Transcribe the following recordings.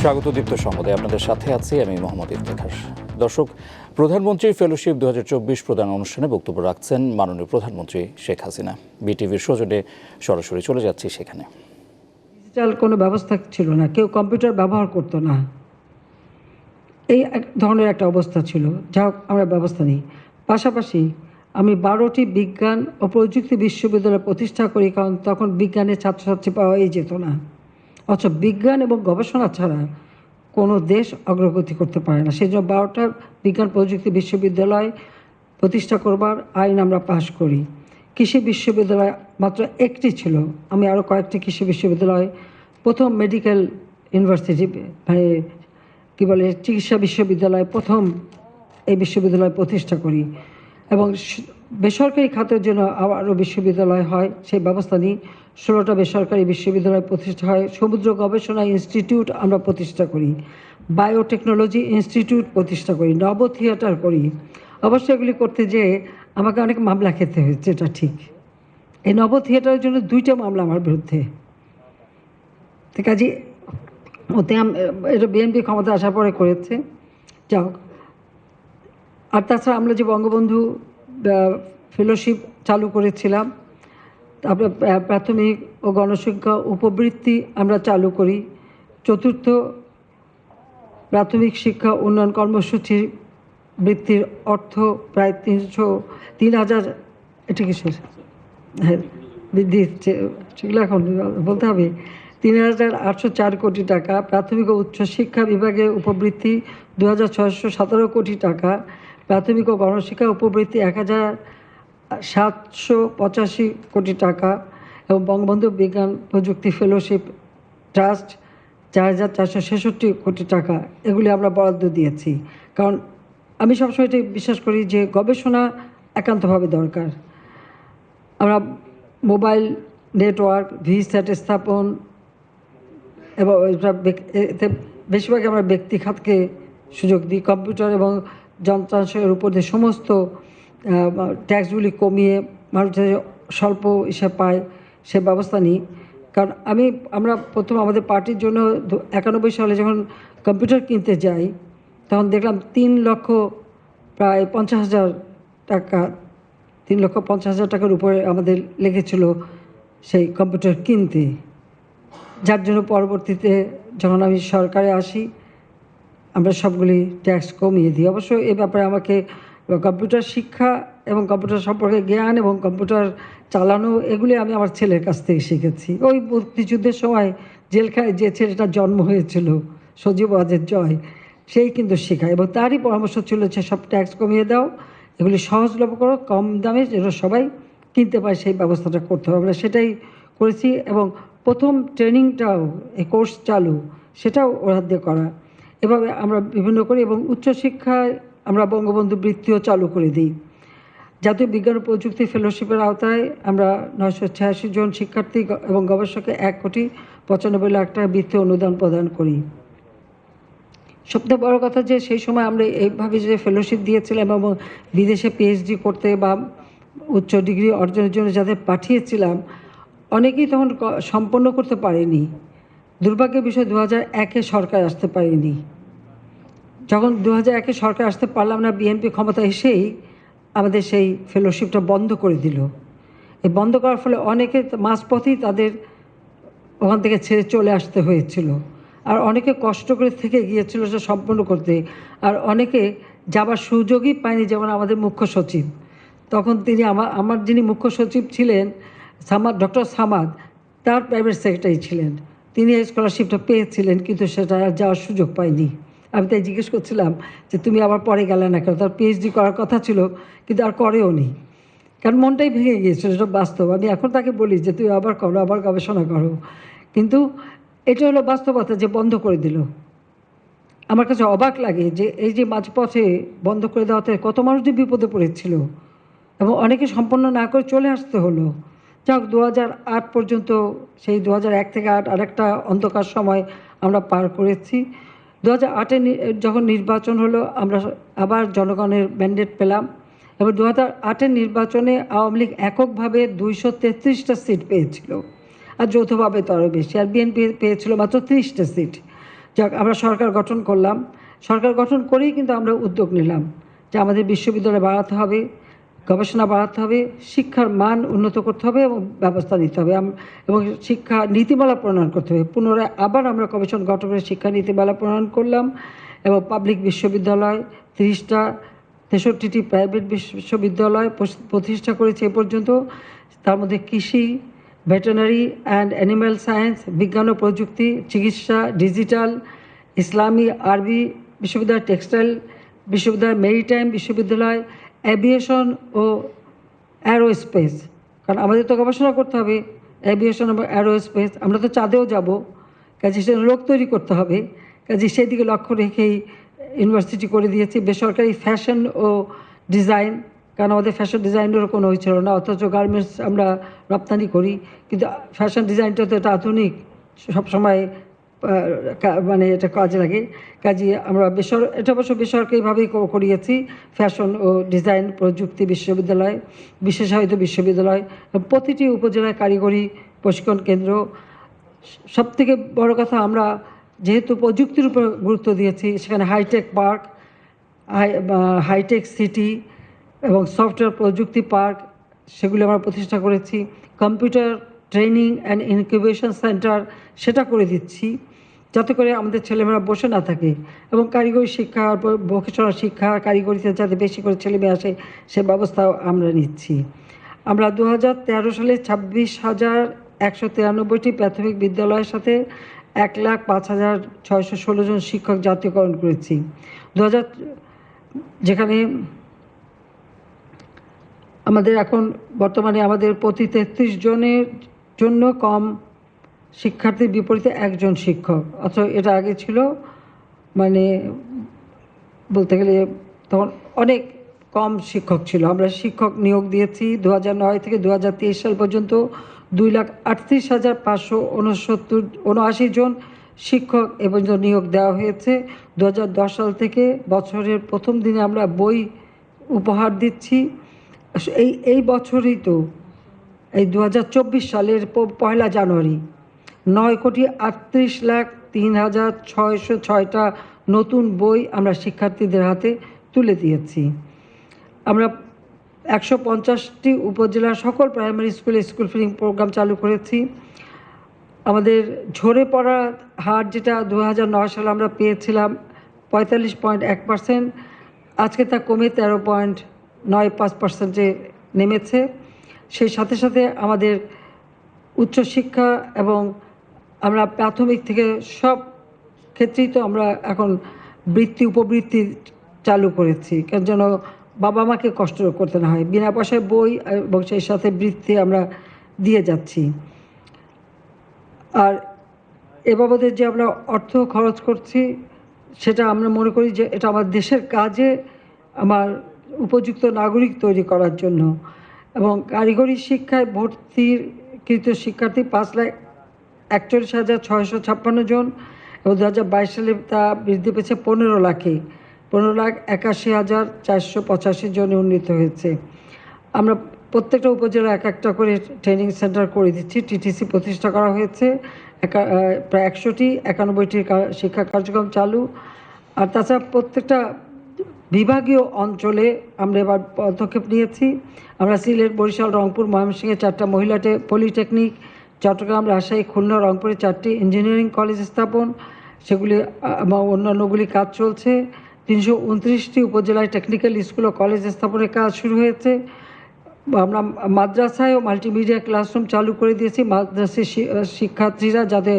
স্বাগত দীপ্ত সংবাদে আপনাদের সাথে আছি আমি মোহাম্মদ ইফতেখার। দর্শক, প্রধানমন্ত্রীর ফেলোশিপ 2024 প্রদান অনুষ্ঠানে বক্তব্য রাখছেন মাননীয় প্রধানমন্ত্রী শেখ হাসিনা। বিটিভির সৌজন্যে সরাসরি চলে যাচ্ছি সেখানে। ডিজিটাল কোনো ব্যবস্থা ছিল না, কেউ কম্পিউটার ব্যবহার করতো না, এই এক ধরনের একটা অবস্থা ছিল। যা হোক, আমরা ব্যবস্থা নিই। পাশাপাশি আমি 12টি বিজ্ঞান ও প্রযুক্তি বিশ্ববিদ্যালয় প্রতিষ্ঠা করি, কারণ তখন বিজ্ঞানের ছাত্রছাত্রী পাওয়াই যেত না। অথচ বিজ্ঞান এবং গবেষণা ছাড়া কোনো দেশ অগ্রগতি করতে পারে না। সেই জন্য 12টা বিজ্ঞান প্রযুক্তি বিশ্ববিদ্যালয় প্রতিষ্ঠা করবার আইন আমরা পাশ করি। কৃষি বিশ্ববিদ্যালয় মাত্র একটি ছিল, আমি আরও কয়েকটি কৃষি বিশ্ববিদ্যালয়, প্রথম মেডিকেল ইউনিভার্সিটি মানে কী বলে চিকিৎসা বিশ্ববিদ্যালয়, প্রথম এই বিশ্ববিদ্যালয় প্রতিষ্ঠা করি এবং বেসরকারি খাতের জন্য আরও বিশ্ববিদ্যালয় হয় সেই ব্যবস্থা নিই। 16টা বেসরকারি বিশ্ববিদ্যালয় প্রতিষ্ঠা হয়। সমুদ্র গবেষণা ইনস্টিটিউট আমরা প্রতিষ্ঠা করি, বায়োটেকনোলজি ইনস্টিটিউট প্রতিষ্ঠা করি, নব থিয়েটার করি। অবশ্য এগুলি করতে যেয়ে আমাকে অনেক মামলা খেতে হয়েছে, এটা ঠিক। এই নব থিয়েটারের জন্য 2টা মামলা আমার বিরুদ্ধে। ঠিক আছে, ওতে এটা বিএনপি ক্ষমতা আসার পরে করেছে। যাও, আর তাছাড়া আমরা যে বঙ্গবন্ধু ফেলোশিপ চালু করেছিলাম, তারপরে প্রাথমিক ও গণশিক্ষা উপবৃত্তি আমরা চালু করি। চতুর্থ প্রাথমিক শিক্ষা উন্নয়ন কর্মসূচি বৃত্তির অর্থ প্রায় 3,000 এটা কিসের হ্যাঁ বৃদ্ধি, সেগুলো এখন বলতে হবে। 3,804 কোটি টাকা। প্রাথমিক ও উচ্চশিক্ষা বিভাগে উপবৃত্তি 2,617 কোটি টাকা। প্রাথমিক ও গণশিক্ষা উপবৃত্তি 1,785 কোটি টাকা এবং বঙ্গবন্ধু বিজ্ঞান প্রযুক্তি ফেলোশিপ ট্রাস্ট 4,466 কোটি টাকা, এগুলি আমরা বরাদ্দ দিয়েছি। কারণ আমি সবসময় এটাই বিশ্বাস করি যে গবেষণা একান্তভাবে দরকার। আমরা মোবাইল নেটওয়ার্ক, ভিস্যাট স্থাপন এবং এতে বেশিরভাগ আমরা ব্যক্তি খাতকে সুযোগ দিই। কম্পিউটার এবং যন্ত্রাংশের উপর দিয়ে সমস্ত ট্যাক্সগুলি কমিয়ে মানুষের স্বল্প হিসেবে পায় সে ব্যবস্থা নিই। কারণ আমরা প্রথম আমাদের পার্টির জন্য 91 সালে যখন কম্পিউটার কিনতে যাই, তখন দেখলাম 3,50,000 টাকা, 3,50,000 টাকার উপরে আমাদের লেগেছিল সেই কম্পিউটার কিনতে। যার জন্য পরবর্তীতে যখন আমি সরকারে আসি, আমরা সবগুলি ট্যাক্স কমিয়ে দিই। অবশ্য এ ব্যাপারে আমাকে কম্পিউটার শিক্ষা এবং কম্পিউটার সম্পর্কে জ্ঞান এবং কম্পিউটার চালানো এগুলি আমি আমার ছেলের কাছ থেকে শিখেছি। ওই মুক্তিযুদ্ধের সময় জেলখানায় যে ছেলেটার জন্ম হয়েছিল, সজীব ওয়াজেদ জয়, সেই কিন্তু শেখায় এবং তারই পরামর্শ ছিল যে সব ট্যাক্স কমিয়ে দাও, এগুলি সহজলভ্য করো, কম দামে যেন সবাই কিনতে পারে সেই ব্যবস্থাটা করতে হবে। আমরা সেটাই করেছি এবং প্রথম ট্রেনিংটাও, এই কোর্স চালু, সেটাও ওর হাত দিয়ে করা। এভাবে আমরা বিভিন্ন করি এবং উচ্চশিক্ষায় আমরা বঙ্গবন্ধু বৃত্তিও চালু করে দিই। জাতীয় বিজ্ঞান ও প্রযুক্তি ফেলোশিপের আওতায় আমরা 986 জন শিক্ষার্থী এবং গবেষককে 1,95,00,000 টাকা বৃত্তি অনুদান প্রদান করি। সবথেকে বড় কথা যে সেই সময় আমরা এইভাবে যে ফেলোশিপ দিয়েছিলাম এবং বিদেশে পিএইচডি করতে বা উচ্চ ডিগ্রি অর্জনের জন্য যাদের পাঠিয়েছিলাম, অনেকেই তখন সম্পন্ন করতে পারেনি। দুর্ভাগ্যের বিষয় 2001-এ সরকার আসতে পারেনি। যখন 2001-এ সরকার আসতে পারলাম না, বিএনপি ক্ষমতা এসেই আমাদের সেই ফেলোশিপটা বন্ধ করে দিল। এই বন্ধ করার ফলে অনেকে মাঝপথেই তাদের ওখান থেকে ছেড়ে চলে আসতে হয়েছিল, আর অনেকে কষ্ট করে থেকে গিয়েছিল সে সম্পন্ন করতে, আর অনেকে যাবার সুযোগই পায়নি। যেমন আমাদের মুখ্য সচিব, তখন তিনি আমার যিনি মুখ্য সচিব ছিলেন ডক্টর সামাদ, তার প্রাইভেট সেক্রেটারি ছিলেন। তিনি এই স্কলারশিপটা পেয়েছিলেন, কিন্তু সেটা আর যাওয়ার সুযোগ পায়নি। আমি তাই জিজ্ঞেস করছিলাম যে তুমি আবার পরে গেলে না কেন? তার পিএইচডি করার কথা ছিল, কিন্তু আর করেও নি, কারণ মনটাই ভেঙে গিয়েছিল। সেটা বাস্তব। আমি এখন তাকে বলি যে তুই আবার করো, আবার গবেষণা করো, কিন্তু এটা হলো বাস্তবতা যে বন্ধ করে দিল। আমার কাছে অবাক লাগে যে এই যে মাঝপথে বন্ধ করে দেওয়াতে কত মানুষ যে বিপদে পড়েছিল এবং অনেকে সম্পন্ন না করে চলে আসতে হলো। যাক, 2008 পর্যন্ত, সেই 2001 থেকে 8 আরেকটা অন্ধকার সময় আমরা পার করেছি। 2008-এ যখন নির্বাচন হলো, আমরা আবার জনগণের ম্যান্ডেট পেলাম এবং 2008-এর নির্বাচনে আওয়ামী লীগ এককভাবে 233টা সিট পেয়েছিল, আর যৌথভাবে তো আরও বেশি, আর বিএনপি পেয়েছিল মাত্র 30টা সিট। যাক, আমরা সরকার গঠন করলাম। সরকার গঠন করেই কিন্তু আমরা উদ্যোগ নিলাম যে আমাদের বিশ্ববিদ্যালয় বাড়াতে হবে, গবেষণা বাড়াতে হবে, শিক্ষার মান উন্নত করতে হবে এবং ব্যবস্থা নিতে হবে এবং শিক্ষা নীতিমালা প্রণয়ন করতে হবে। পুনরায় আবার আমরা কমিশন গঠন করে শিক্ষা নীতিমালা প্রণয়ন করলাম এবং পাবলিক বিশ্ববিদ্যালয় 30টা, 63টি প্রাইভেট বিশ্ববিদ্যালয় প্রতিষ্ঠা করেছে এ পর্যন্ত। তার মধ্যে কৃষি, ভেটেরিনারি অ্যান্ড অ্যানিম্যাল সায়েন্স, বিজ্ঞান ও প্রযুক্তি, চিকিৎসা, ডিজিটাল, ইসলামী আরবি বিশ্ববিদ্যালয়, টেক্সটাইল বিশ্ববিদ্যালয়, মেরিটাইম বিশ্ববিদ্যালয়, অ্যাভিয়েশন ও অ্যারোস্পেস। কারণ আমাদের তো গবেষণা করতে হবে অ্যাভিয়েশন এবং অ্যারোস্পেস। আমরা তো চাঁদেও যাব, কাজে সে লোক তৈরি করতে হবে। কাজে সেই দিকে লক্ষ্য রেখেই ইউনিভার্সিটি করে দিয়েছি। বেসরকারি ফ্যাশন ও ডিজাইন, কারণ আমাদের ফ্যাশন ডিজাইনেরও কোনো হয়েছিল না, অথচ গার্মেন্টস আমরা রপ্তানি করি, কিন্তু ফ্যাশন ডিজাইনটা তো এটা আধুনিক, সবসময় মানে এটা কাজে লাগে। কাজে আমরা এটা অবশ্য বেসরকারিভাবেই করিয়েছি। ফ্যাশন ও ডিজাইন প্রযুক্তি বিশ্ববিদ্যালয়, বিশেষায়িত বিশ্ববিদ্যালয়, প্রতিটি উপজেলায় কারিগরি প্রশিক্ষণ কেন্দ্র। সবথেকে বড় কথা, আমরা যেহেতু প্রযুক্তির উপর গুরুত্ব দিয়েছি, সেখানে হাইটেক পার্ক, হাইটেক সিটি এবং সফটওয়্যার প্রযুক্তি পার্ক সেগুলি আমরা প্রতিষ্ঠা করেছি। Computer training and incubation centre সেটা করে দিচ্ছি, যাতে করে আমাদের ছেলেমেয়েরা বসে না থাকে এবং কারিগরি শিক্ষা, ভোকেশনাল শিক্ষা, কারিগরিতে যাতে বেশি করে ছেলেমেয়ে আসে সে ব্যবস্থাও আমরা নিচ্ছি। আমরা 2013 সালে 26,193টি প্রাথমিক বিদ্যালয়ের সাথে 1,05,616 জন শিক্ষক জাতীয়করণ করেছি। যেখানে আমাদের এখন বর্তমানে আমাদের প্রতি 33 জনের জন্য কম শিক্ষার্থীর বিপরীতে একজন শিক্ষক, অথচ এটা আগে ছিল মানে বলতে গেলে তখন অনেক কম শিক্ষক ছিল। আমরা শিক্ষক নিয়োগ দিয়েছি 2009 থেকে 2023 সাল পর্যন্ত 2,38,579 জন শিক্ষক এ পর্যন্ত নিয়োগ দেওয়া হয়েছে। 2010 সাল থেকে বছরের প্রথম দিনে আমরা বই উপহার দিচ্ছি। এই বছরই তো এই 2024 সালের 1 জানুয়ারি 9,38,03,606টা নতুন বই আমরা শিক্ষার্থীদের হাতে তুলে দিয়েছি। আমরা 150টি উপজেলার সকল প্রাইমারি স্কুলে স্কুল ফিডিং প্রোগ্রাম চালু করেছি। আমাদের ঝরে পড়া হার, যেটা 2009 সালে আমরা পেয়েছিলাম 45.1%, আজকে তা কমে 13.95%-এ নেমেছে। সেই সাথে সাথে আমাদের উচ্চশিক্ষা এবং আমরা প্রাথমিক থেকে সব ক্ষেত্রেই তো আমরা এখন উপবৃত্তি চালু করেছি, কারণ যেন বাবা মাকে কষ্ট করতে না হয়। বিনা পয়সায় বই এবং সেই সাথে বৃত্তি আমরা দিয়ে যাচ্ছি। আর এ বাবদে যে আমরা অর্থ খরচ করছি, সেটা আমরা মনে করি যে এটা আমার দেশের কাজে, আমার উপযুক্ত নাগরিক তৈরি করার জন্য। এবং কারিগরি শিক্ষায় ভর্তিকৃত শিক্ষার্থী 5,41,656 জন এবং 2022 সালে তা বৃদ্ধি পেয়েছে 15 লাখে, 15,81,485 জনে উন্নীত হয়েছে। আমরা প্রত্যেকটা উপজেলা একটা করে ট্রেনিং সেন্টার করে দিচ্ছি। টিটিসি প্রতিষ্ঠা করা হয়েছে, প্রায় 100টি, 91টির শিক্ষা কার্যক্রম চালু। আর তাছাড়া প্রত্যেকটা বিভাগীয় অঞ্চলে আমরা এবার পদক্ষেপ নিয়েছি। আমরা সিলেট, বরিশাল, রংপুর, ময়মনসিংহে 4টা মহিলা পলিটেকনিক, চট্টগ্রাম, রাজশাহী, খুলনা, রংপুরে 4টি ইঞ্জিনিয়ারিং কলেজ স্থাপন, সেগুলি অন্যান্যগুলি কাজ চলছে। 329টি উপজেলায় টেকনিক্যাল স্কুল ও কলেজ স্থাপনের কাজ শুরু হয়েছে। আমরা মাদ্রাসায় ও মাল্টিমিডিয়া ক্লাসরুম চালু করে দিয়েছি, মাদ্রাসা শিক্ষার্থীরা যাতে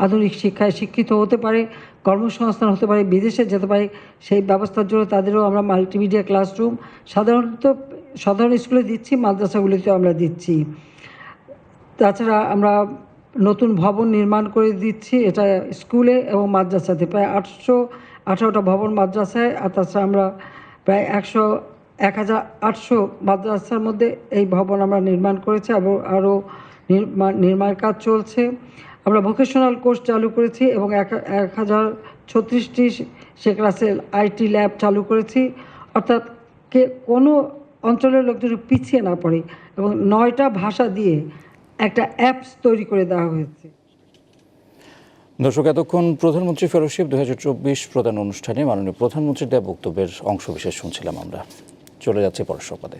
আধুনিক শিক্ষায় শিক্ষিত হতে পারে, কর্মসংস্থান হতে পারে, বিদেশে যেতে পারে, সেই ব্যবস্থার জন্য তাদেরও আমরা মাল্টিমিডিয়া ক্লাসরুম সাধারণ স্কুলে দিচ্ছি, মাদ্রাসাগুলিতেও আমরা দিচ্ছি। তাছাড়া আমরা নতুন ভবন নির্মাণ করে দিচ্ছি, এটা স্কুলে এবং মাদ্রাসাতে প্রায় 818টা ভবন মাদ্রাসায়। আর তাছাড়া আমরা প্রায় 1,800 মাদ্রাসার মধ্যে এই ভবন আমরা নির্মাণ করেছি এবং আরও নির্মাণ কাজ চলছে। আমরা ভোকেশনাল কোর্স চালু করেছি এবং 1,036টি শেখ রাসেল আইটি ল্যাব চালু করেছি, অর্থাৎ কোনো অঞ্চলের লোকজন পিছিয়ে না পড়ে, এবং 9টা ভাষা দিয়ে একটা অ্যাপস তৈরি করে দেওয়া হয়েছে। দর্শক, এতক্ষণ প্রধানমন্ত্রী ফেলোশিপ 2024 প্রদান অনুষ্ঠানে মাননীয় প্রধানমন্ত্রীর দেওয়া বক্তব্যের অংশবিশেষ শুনছিলাম আমরা। চলে যাচ্ছে পরের সংবাদে।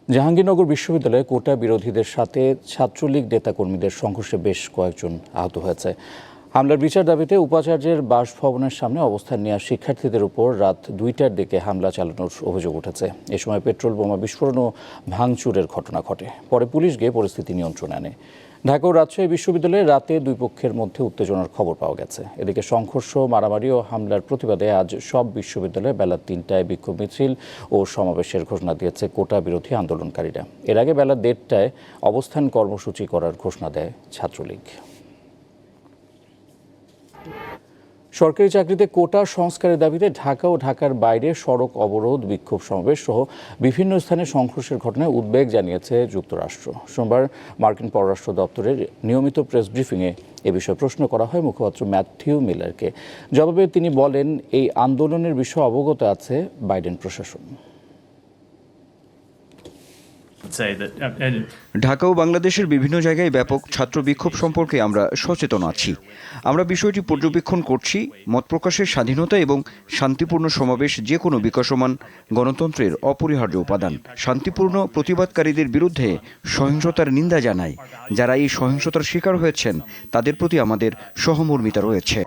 জাহাঙ্গীরনগর বিশ্ববিদ্যালয়ে কোটা বিরোধীদের সাথে ছাত্রলীগ নেতাকর্মীদের সংঘর্ষে বেশ কয়েকজন আহত হয়েছে। হামলার বিচার দাবিতে উপাচার্যের বাসভবনের সামনে অবস্থান নেওয়া শিক্ষার্থীদের উপর রাত 2টার দিকে হামলা চালানোর অভিযোগ উঠেছে। এ সময় পেট্রোল বোমা বিস্ফোরণ ও ভাঙচুরের ঘটনা ঘটে। পরে পুলিশ গিয়ে পরিস্থিতি নিয়ন্ত্রণে আনে। ঢাকা ও রাজশাহী বিশ্ববিদ্যালয়ে রাতে দুই পক্ষের মধ্যে উত্তেজনার খবর পাওয়া গেছে। এদিকে সংঘর্ষ, মারামারি ও হামলার প্রতিবাদে আজ সব বিশ্ববিদ্যালয়ে বেলা 3টায় বিক্ষোভ মিছিল ও সমাবেশের ঘোষণা দিয়েছে কোটা বিরোধী আন্দোলনকারীরা। এর আগে বেলা 1:30টায় অবস্থান কর্মসূচি করার ঘোষণা দেয় ছাত্রলীগ। সরকারি চাকরিতে কোটা সংস্কারের দাবিতে ঢাকা ও ঢাকার বাইরে সড়ক অবরোধ, বিক্ষোভ সমাবেশ সহ বিভিন্ন স্থানে সংঘর্ষের ঘটনায় উদ্বেগ জানিয়েছে যুক্তরাষ্ট্র। সোমবার মার্কিন পররাষ্ট্র দপ্তরের নিয়মিত প্রেস ব্রিফিংয়ে এ বিষয়ে প্রশ্ন করা হয় মুখপাত্র ম্যাথিউ মিলারকে। জবাবে তিনি বলেন, এই আন্দোলনের বিষয়ে অবগত আছে বাইডেন প্রশাসন। ঢাকা ও বাংলাদেশের বিভিন্ন জায়গায় ব্যাপক ছাত্র বিক্ষোভ সম্পর্কে আমরা সচেতন আছি। আমরা বিষয়টি পর্যবেক্ষণ করছি। মত প্রকাশের স্বাধীনতা এবং শান্তিপূর্ণ সমাবেশ যে কোনো বিকাশমান গণতন্ত্রের অপরিহার্য উপাদান। শান্তিপূর্ণ প্রতিবাদকারীদের বিরুদ্ধে সহিংসতার নিন্দা জানাই। যারা এই সহিংসতার শিকার হয়েছেন তাদের প্রতি আমাদের সহমর্মিতা রয়েছে।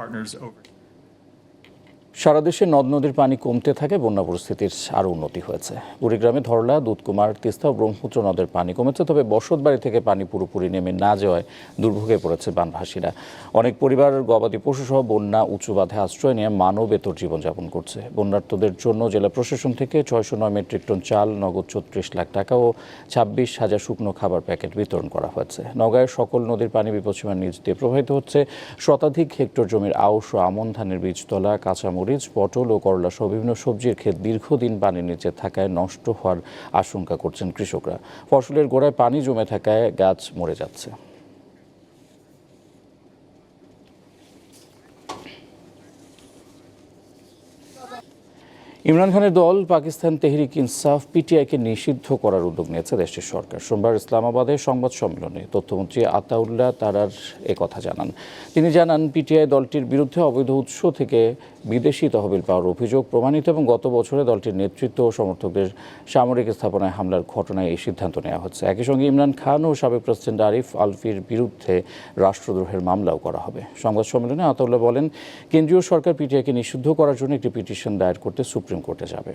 সারা দেশে নদ নদীর পানি কমতে থাকে, বন্যা পরিস্থিতির আরও উন্নতি হয়েছে। কুড়িগ্রামে ধরলা, দুধকুমার, তিস্তা ও ব্রহ্মপুত্র নদের পানি কমেছে, তবে বসতবাড়ি থেকে পানি পুরোপুরি নেমে না যাওয়ায় দুর্ভোগে পড়েছে বানভাসীরা। অনেক পরিবার গবাদি পশুসহ বন্যা উঁচু বাঁধে আশ্রয় নিয়ে মানবেতর জীবনযাপন করছে। বন্যার্তদের জন্য জেলা প্রশাসন থেকে 609 মেট্রিক টন চাল, নগদ 34 লাখ টাকা ও 26,000 শুকনো খাবার প্যাকেট বিতরণ করা হয়েছে। নওগাঁয়ের সকল নদীর পানি বিপদসীমার নিচ দিয়ে প্রবাহিত হচ্ছে। শতাধিক হেক্টর জমির আউশ ও আমন ধানের বীজতলা, কাঁচামরিচ, পটল ও করলা সহ বিভিন্ন সবজির ক্ষেত দীর্ঘদিন পানির নিচে থাকায় নষ্ট হওয়ার আশঙ্কা করছেন কৃষকরা। ফসলের গোড়ায় পানি জমে থাকায় গাছ মরে যাচ্ছে। ইমরান খানের দল পাকিস্তান তেহরিক ইনসাফ পিটিআইকে নিষিদ্ধ করার উদ্যোগ নিয়েছে দেশটির সরকার। সোমবার ইসলামাবাদে সংবাদ সম্মেলনে তথ্যমন্ত্রী আতাউল্লাহ তারার একথা জানান। তিনি জানান, পিটিআই দলটির বিরুদ্ধে অবৈধ উৎস থেকে বিদেশি তহবিল পাওয়ার অভিযোগ প্রমাণিত এবং গত বছরে দলটির নেতৃত্ব ও সমর্থকদের সামরিক স্থাপনায় হামলার ঘটনায় এই সিদ্ধান্ত নেওয়া হচ্ছে। একই সঙ্গে ইমরান খান ও সাবেক প্রেসিডেন্ট আরিফ আলভির বিরুদ্ধে রাষ্ট্রদ্রোহের মামলাও করা হবে। সংবাদ সম্মেলনে আতাউল্লাহ বলেন, কেন্দ্রীয় সরকার পিটিআইকে নিষিদ্ধ করার জন্য একটি পিটিশন দায়ের করতে সুপ্রিম কোর্টে যাবে।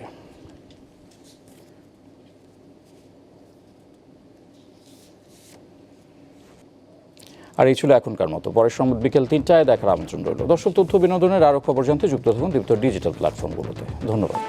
আর এই ছিল এখনকার মতো। পরের সংবাদ বিকেল 3টায় দেখার আমন্ত্রণ রইল। দর্শক, তথ্য বিনোদনের আরও খবর জানতে যুক্ত থাকুন দীপ্ত ডিজিটাল প্ল্যাটফর্মগুলোতে। ধন্যবাদ।